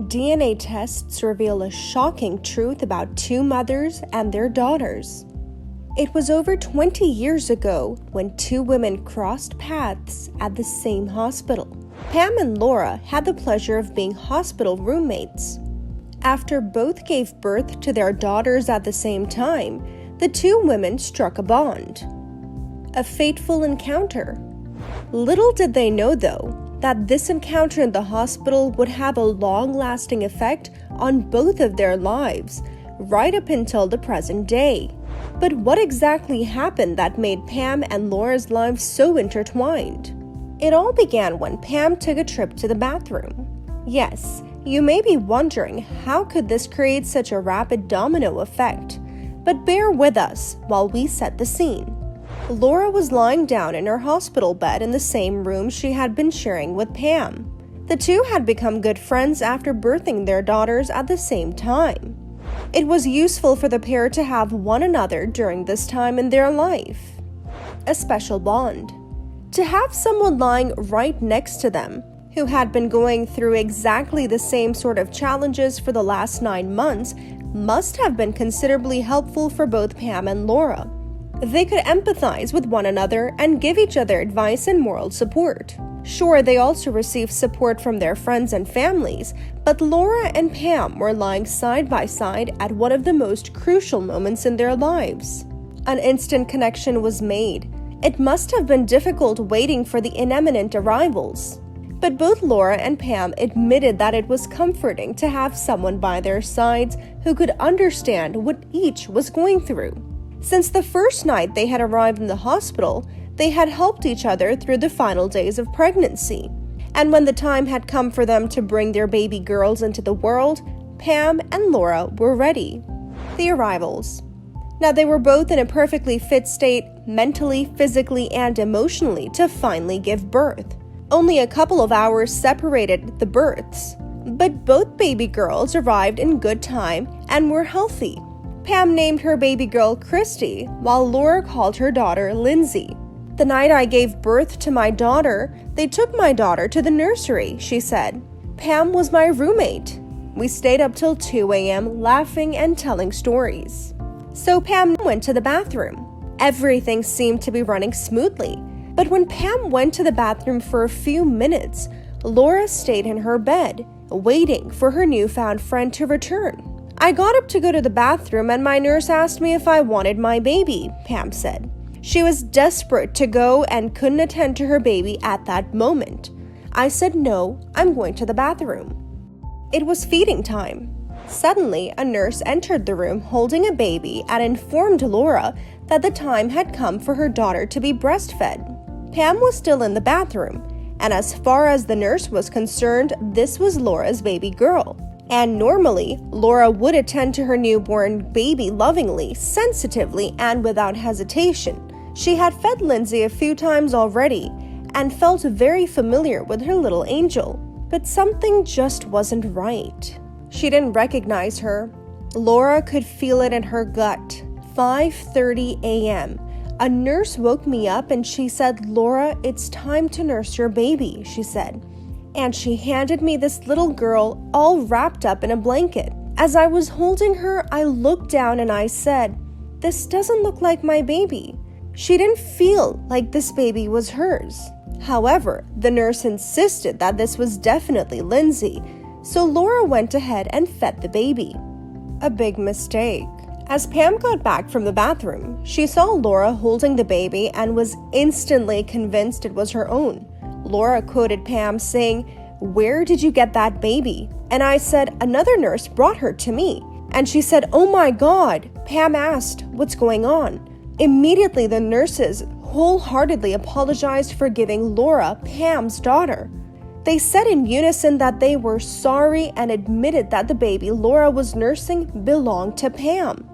DNA tests reveal a shocking truth about two mothers and their daughters. It was over 20 years ago when two women crossed paths at the same hospital. Pam and Laura had the pleasure of being hospital roommates. After both gave birth to their daughters at the same time, the two women struck a bond. A fateful encounter. Little did they know, though, that this encounter in the hospital would have a long-lasting effect on both of their lives, right up until the present day. But what exactly happened that made Pam and Laura's lives so intertwined? It all began when Pam took a trip to the bathroom. Yes, you may be wondering, how could this create such a rapid domino effect? But bear with us while we set the scene. Laura was lying down in her hospital bed in the same room she had been sharing with Pam. The two had become good friends after birthing their daughters at the same time. It was useful for the pair to have one another during this time in their life. A special bond. To have someone lying right next to them, who had been going through exactly the same sort of challenges for the last 9 months, must have been considerably helpful for both Pam and Laura. They could empathize with one another and give each other advice and moral support. Sure, they also received support from their friends and families, but Laura and Pam were lying side by side at one of the most crucial moments in their lives. An instant connection was made. It must have been difficult waiting for the imminent arrivals. But both Laura and Pam admitted that it was comforting to have someone by their sides who could understand what each was going through. Since the first night they had arrived in the hospital, they had helped each other through the final days of pregnancy. And when the time had come for them to bring their baby girls into the world, Pam and Laura were ready. The arrivals. Now, they were both in a perfectly fit state, mentally, physically, and emotionally, to finally give birth. Only a couple of hours separated the births, but both baby girls arrived in good time and were healthy. Pam named her baby girl Christy, while Laura called her daughter Lindsay. "The night I gave birth to my daughter, they took my daughter to the nursery," she said. "Pam was my roommate. We stayed up till 2 a.m. laughing and telling stories." So Pam went to the bathroom. Everything seemed to be running smoothly. But when Pam went to the bathroom for a few minutes, Laura stayed in her bed, waiting for her newfound friend to return. "I got up to go to the bathroom and my nurse asked me if I wanted my baby," Pam said. She was desperate to go and couldn't attend to her baby at that moment. "I said, no, I'm going to the bathroom." It was feeding time. Suddenly, a nurse entered the room holding a baby and informed Laura that the time had come for her daughter to be breastfed. Pam was still in the bathroom, and as far as the nurse was concerned, this was Laura's baby girl. And normally, Laura would attend to her newborn baby lovingly, sensitively, and without hesitation. She had fed Lindsay a few times already and felt very familiar with her little angel. But something just wasn't right. She didn't recognize her. Laura could feel it in her gut. 5:30 a.m. A nurse woke me up and she said, "Laura, it's time to nurse your baby," she said. And she handed me this little girl all wrapped up in a blanket. As I was holding her, I looked down and I said, "This doesn't look like my baby." She didn't feel like this baby was hers. However, the nurse insisted that this was definitely Lindsay, so Laura went ahead and fed the baby. A big mistake. As Pam got back from the bathroom, she saw Laura holding the baby and was instantly convinced it was her own. Laura quoted Pam saying, "Where did you get that baby?" And I said, "Another nurse brought her to me." And she said, "Oh my God." Pam asked, "What's going on?" Immediately, the nurses wholeheartedly apologized for giving Laura Pam's daughter. They said in unison that they were sorry and admitted that the baby Laura was nursing belonged to Pam.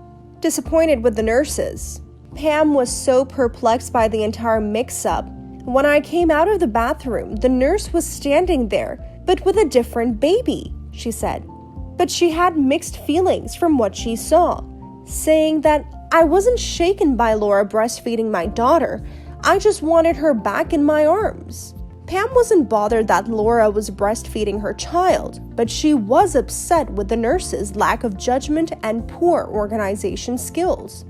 Disappointed with the nurses, Pam was so perplexed by the entire mix-up. When I came out of the bathroom, the nurse was standing there, but with a different baby, she said. But she had mixed feelings from what she saw, saying that I wasn't shaken by Laura breastfeeding my daughter. I just wanted her back in my arms. Pam wasn't bothered that Laura was breastfeeding her child, but she was upset with the nurses' lack of judgment and poor organization skills.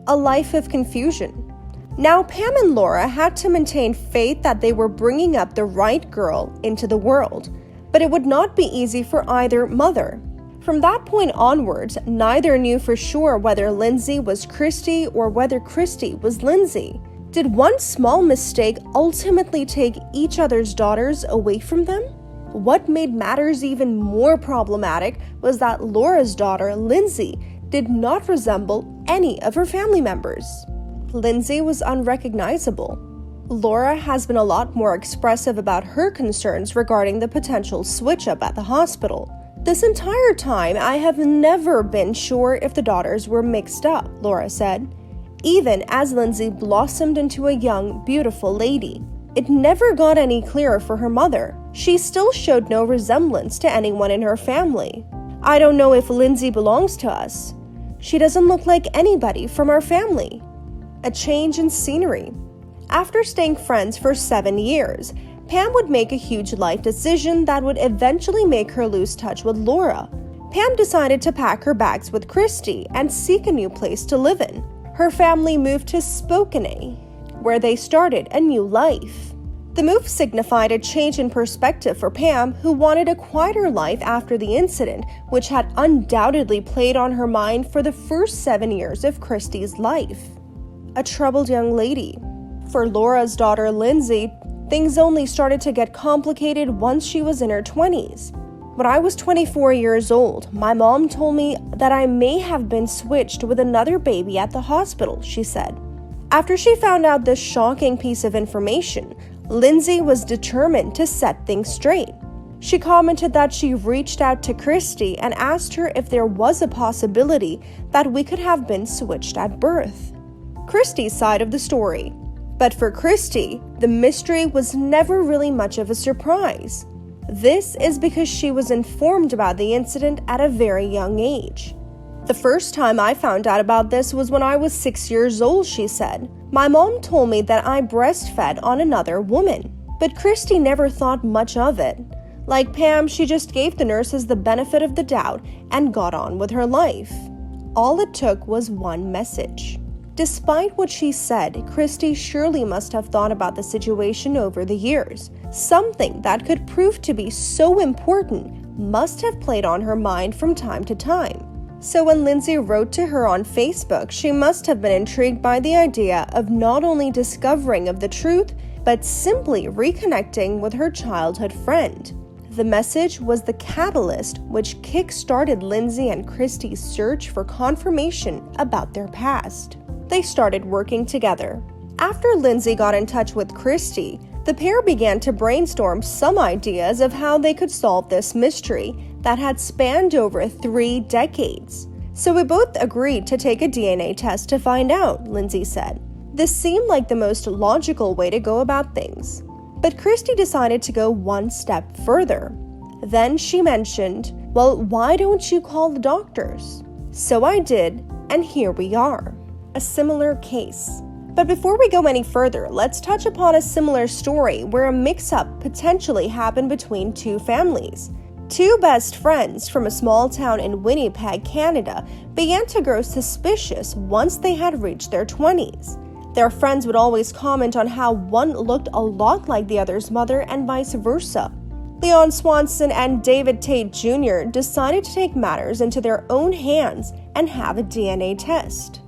A life of confusion. Now, Pam and Laura had to maintain faith that they were bringing up the right girl into the world, but it would not be easy for either mother. From that point onwards, neither knew for sure whether Lindsay was Christy or whether Christy was Lindsay. Did one small mistake ultimately take each other's daughters away from them? What made matters even more problematic was that Laura's daughter, Lindsay, did not resemble any of her family members. Lindsay was unrecognizable. Laura has been a lot more expressive about her concerns regarding the potential switch-up at the hospital. This entire time, I have never been sure if the daughters were mixed up, Laura said. Even as Lindsay blossomed into a young, beautiful lady, it never got any clearer for her mother. She still showed no resemblance to anyone in her family. I don't know if Lindsay belongs to us. She doesn't look like anybody from our family. A change in scenery. After staying friends for 7 years, Pam would make a huge life decision that would eventually make her lose touch with Laura. Pam decided to pack her bags with Christy and seek a new place to live in. Her family moved to Spokane, where they started a new life. The move signified a change in perspective for Pam, who wanted a quieter life after the incident, which had undoubtedly played on her mind for the first 7 years of Christy's life. A troubled young lady. For Laura's daughter, Lindsay, things only started to get complicated once she was in her 20s. When I was 24 years old, my mom told me that I may have been switched with another baby at the hospital, she said. After she found out this shocking piece of information, Lindsay was determined to set things straight. She commented that she reached out to Christy and asked her if there was a possibility that we could have been switched at birth. Christy's side of the story. But for Christy, the mystery was never really much of a surprise. This is because she was informed about the incident at a very young age. The first time I found out about this was when I was 6 years old, she said. My mom told me that I breastfed on another woman, but Christy never thought much of it. Like Pam, she just gave the nurses the benefit of the doubt and got on with her life. All it took was one message. Despite what she said, Christy surely must have thought about the situation over the years. Something that could prove to be so important must have played on her mind from time to time. So when Lindsay wrote to her on Facebook, she must have been intrigued by the idea of not only discovering of the truth, but simply reconnecting with her childhood friend. The message was the catalyst which kick-started Lindsay and Christy's search for confirmation about their past. They started working together. After Lindsay got in touch with Christy, the pair began to brainstorm some ideas of how they could solve this mystery that had spanned over 3 decades. So we both agreed to take a DNA test to find out, Lindsay said. This seemed like the most logical way to go about things. But Christy decided to go one step further. Then she mentioned, well, why don't you call the doctors? So I did, and here we are. A similar case. But before we go any further, let's touch upon a similar story where a mix-up potentially happened between 2 families. 2 best friends from a small town in Winnipeg, Canada, began to grow suspicious once they had reached their 20s. Their friends would always comment on how one looked a lot like the other's mother and vice versa. Leon Swanson and David Tate Jr. decided to take matters into their own hands and have a DNA test.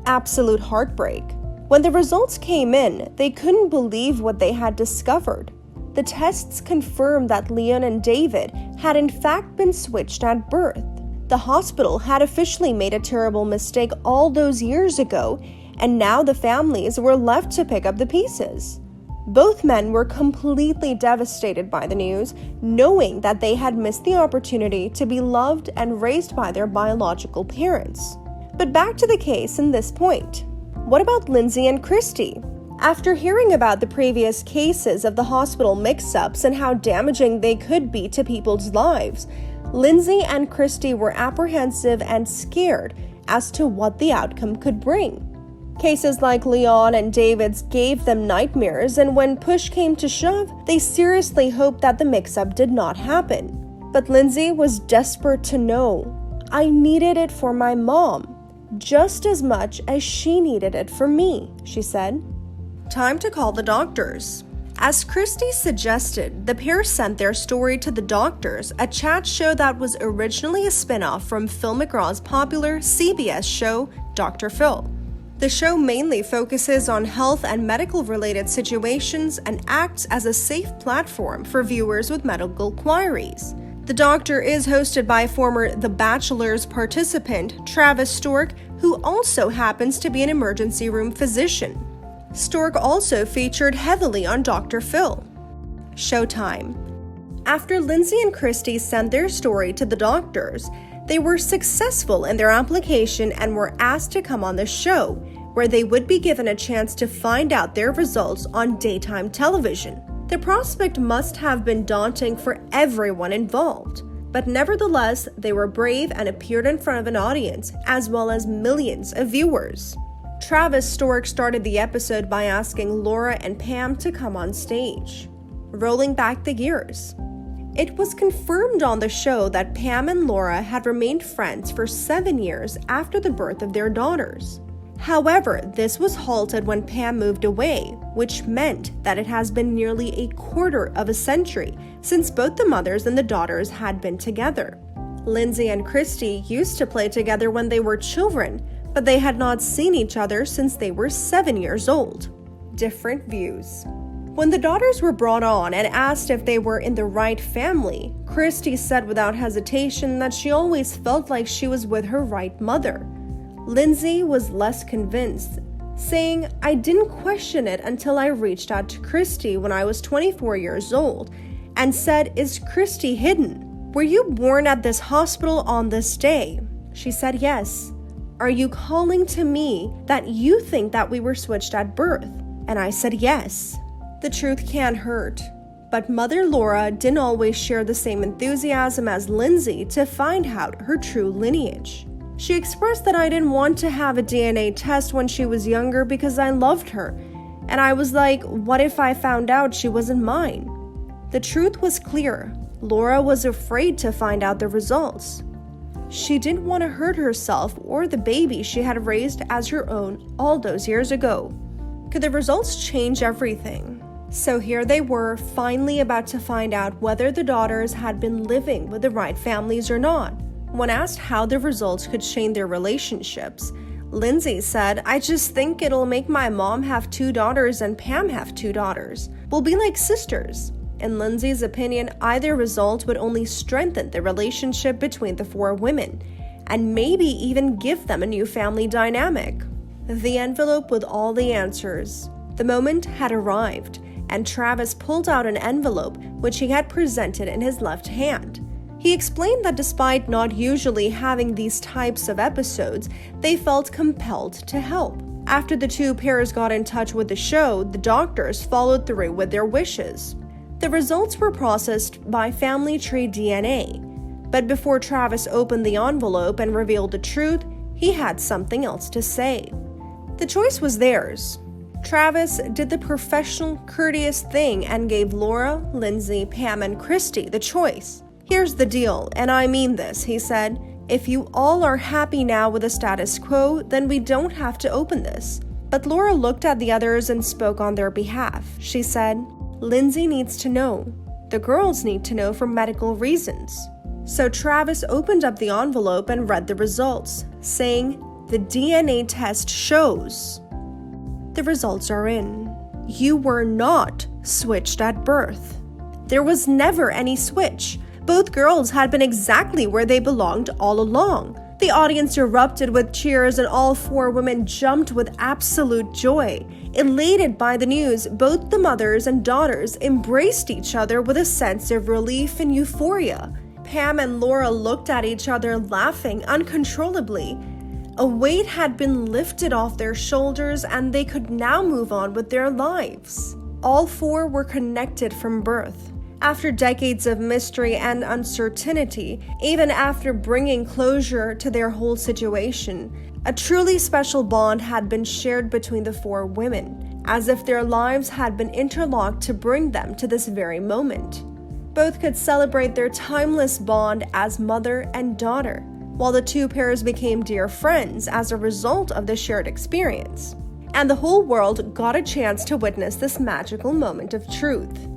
Absolute heartbreak. When the results came in, they couldn't believe what they had discovered. The tests confirmed that Leon and David had in fact been switched at birth. The hospital had officially made a terrible mistake all those years ago, and now the families were left to pick up the pieces. Both men were completely devastated by the news, knowing that they had missed the opportunity to be loved and raised by their biological parents. But back to the case in this point. What about Lindsay and Christy? After hearing about the previous cases of the hospital mix-ups and how damaging they could be to people's lives, Lindsay and Christy were apprehensive and scared as to what the outcome could bring. Cases like Leon and David's gave them nightmares, and when push came to shove, they seriously hoped that the mix-up did not happen. But Lindsay was desperate to know. I needed it for my mom, just as much as she needed it for me, she said. Time to call the doctors. As Christy suggested, the pair sent their story to the doctors, a chat show that was originally a spin-off from Phil McGraw's popular CBS show, Dr. Phil. The show mainly focuses on health and medical-related situations and acts as a safe platform for viewers with medical queries. The Doctor is hosted by former The Bachelor's participant, Travis Stork, who also happens to be an emergency room physician. Stork also featured heavily on Dr. Phil. Showtime. After Lindsay and Christy sent their story to the doctors, they were successful in their application and were asked to come on the show, where they would be given a chance to find out their results on daytime television. The prospect must have been daunting for everyone involved, but nevertheless, they were brave and appeared in front of an audience, as well as millions of viewers. Travis Stork started the episode by asking Laura and Pam to come on stage. Rolling back the years. It was confirmed on the show that Pam and Laura had remained friends for 7 years after the birth of their daughters. However, this was halted when Pam moved away, which meant that it has been nearly a quarter of a century since both the mothers and the daughters had been together. Lindsay and Christy used to play together when they were children, but they had not seen each other since they were 7 years old. Different views. When the daughters were brought on and asked if they were in the right family, Christy said without hesitation that she always felt like she was with her right mother. Lindsay was less convinced, saying, "I didn't question it until I reached out to Christy when I was 24 years old and said, 'Is Christy hidden? Were you born at this hospital on this day?' She said, 'Yes.' 'Are you calling to me that you think that we were switched at birth?' And I said, 'Yes.' The truth can hurt, but Mother Laura didn't always share the same enthusiasm as Lindsay to find out her true lineage. She expressed that I didn't want to have a DNA test when she was younger because I loved her, and I was like, what if I found out she wasn't mine? The truth was clear. Laura was afraid to find out the results. She didn't want to hurt herself or the baby she had raised as her own all those years ago. Could the results change everything? So here they were, finally about to find out whether the daughters had been living with the right families or not. When asked how the results could change their relationships, Lindsay said, "I just think it'll make my mom have 2 daughters and Pam have 2 daughters. We'll be like sisters." In Lindsay's opinion, either result would only strengthen the relationship between the 4 women, and maybe even give them a new family dynamic. The envelope with all the answers. The moment had arrived, and Travis pulled out an envelope which he had presented in his left hand. He explained that despite not usually having these types of episodes, they felt compelled to help. After the 2 pairs got in touch with the show, the doctors followed through with their wishes. The results were processed by family tree DNA, but before Travis opened the envelope and revealed the truth, he had something else to say. The choice was theirs. Travis did the professional, courteous thing and gave Laura, Lindsay, Pam, and Christy the choice. "Here's the deal, and I mean this," he said. "If you all are happy now with the status quo, then we don't have to open this." But Laura looked at the others and spoke on their behalf. She said, "Lindsay needs to know. The girls need to know for medical reasons." So Travis opened up the envelope and read the results, saying, "The DNA test shows." The results are in. You were not switched at birth. There was never any switch. Both girls had been exactly where they belonged all along. The audience erupted with cheers and all 4 women jumped with absolute joy. Elated by the news, both the mothers and daughters embraced each other with a sense of relief and euphoria. Pam and Laura looked at each other, laughing uncontrollably. A weight had been lifted off their shoulders and they could now move on with their lives. All 4 were connected from birth. After decades of mystery and uncertainty, even after bringing closure to their whole situation, a truly special bond had been shared between the four women, as if their lives had been interlocked to bring them to this very moment. Both could celebrate their timeless bond as mother and daughter, while the two pairs became dear friends as a result of the shared experience. And the whole world got a chance to witness this magical moment of truth.